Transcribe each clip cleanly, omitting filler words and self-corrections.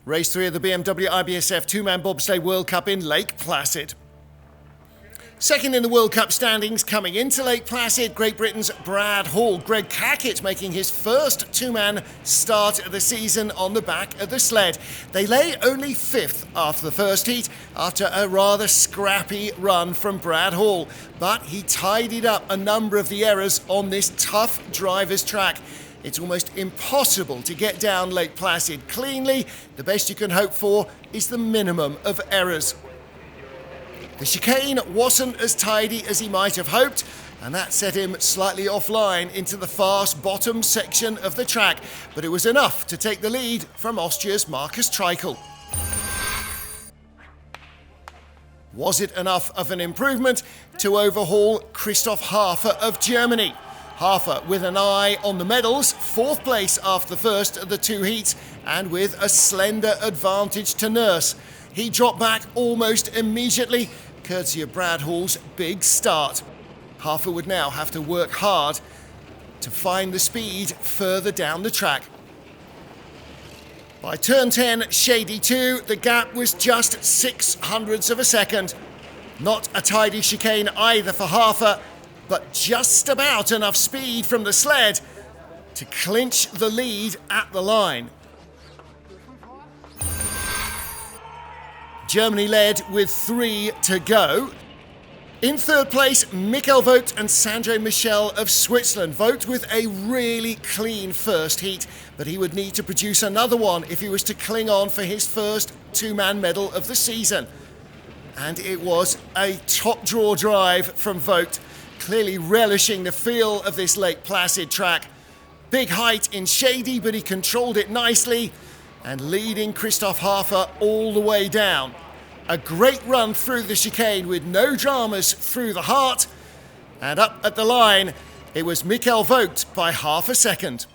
Race 3 of the BMW IBSF two-man bobsleigh World Cup in Lake Placid. Second in the World Cup standings coming into Lake Placid, Great Britain's Brad Hall. Greg Cackett making his first two-man start of the season on the back of the sled. They lay only fifth after the first heat after a rather scrappy run from Brad Hall. But he tidied up a number of the errors on this tough driver's track. It's almost impossible to get down Lake Placid cleanly. The best you can hope for is the minimum of errors. The chicane wasn't as tidy as he might have hoped, and that set him slightly offline into the fast bottom section of the track, but it was enough to take the lead from Austria's Markus Treichel. Was it enough of an improvement to overhaul Christoph Hafer of Germany? Hafer with an eye on the medals, fourth place after the first of the two heats, and with a slender advantage to nurse. He dropped back almost immediately, courtesy of Brad Hall's big start. Hafer would now have to work hard to find the speed further down the track. By turn 10, Shady 2, the gap was just 0.06 of a second. Not a tidy chicane either for Hafer, but just about enough speed from the sled to clinch the lead at the line. Germany led with 3 to go. In third place, Michael Vogt and Sandro Michel of Switzerland. Vogt with a really clean first heat, but he would need to produce another one if he was to cling on for his first two-man medal of the season. And it was a top draw drive from Vogt, clearly relishing the feel of this Lake Placid track. Big height in Shady, but he controlled it nicely and leading Christoph Hafer all the way down. A great run through the chicane with no dramas through the heart, and up at the line it was Michael Vogt by half a second.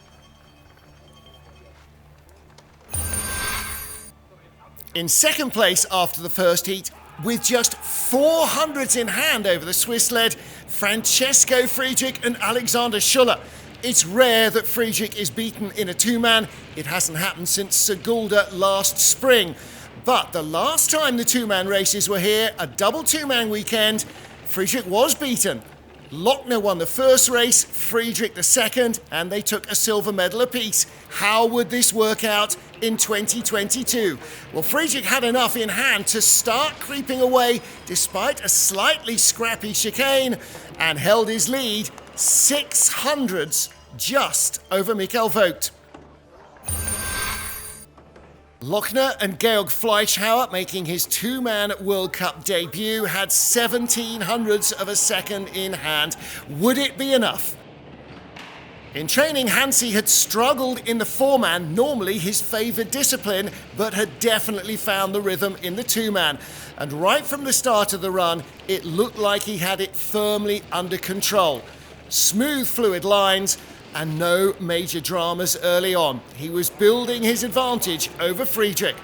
In second place after the first heat, with just 400s in hand over the Swiss sled, Francesco Friedrich and Alexander Schuller. It's rare that Friedrich is beaten in a two-man. It hasn't happened since Sigulda last spring. But the last time the two-man races were here, a double two-man weekend, Friedrich was beaten. Lochner won the first race, Friedrich the second, and they took a silver medal apiece. How would this work out in 2022? Well, Friedrich had enough in hand to start creeping away despite a slightly scrappy chicane and held his lead 0.06 just over Michael Vogt. Lochner and Georg Fleischhauer, making his two-man World Cup debut, had 0.17 of a second in hand. Would it be enough? In training, Hansi had struggled in the four-man, normally his favoured discipline, but had definitely found the rhythm in the two-man. And right from the start of the run, it looked like he had it firmly under control. Smooth, fluid lines, and no major dramas early on. He was building his advantage over Friedrich.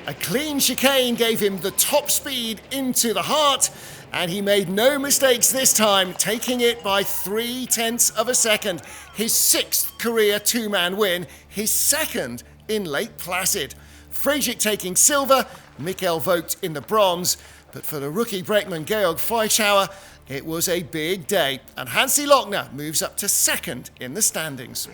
A clean chicane gave him the top speed into the heart, and he made no mistakes this time, taking it by 0.3 of a second. His 6th career two-man win, his second in Lake Placid. Friedrich taking silver, Michael Vogt in the bronze, but for the rookie brakeman Georg Fleischhauer, it was a big day, and Hansi Lochner moves up to second in the standings.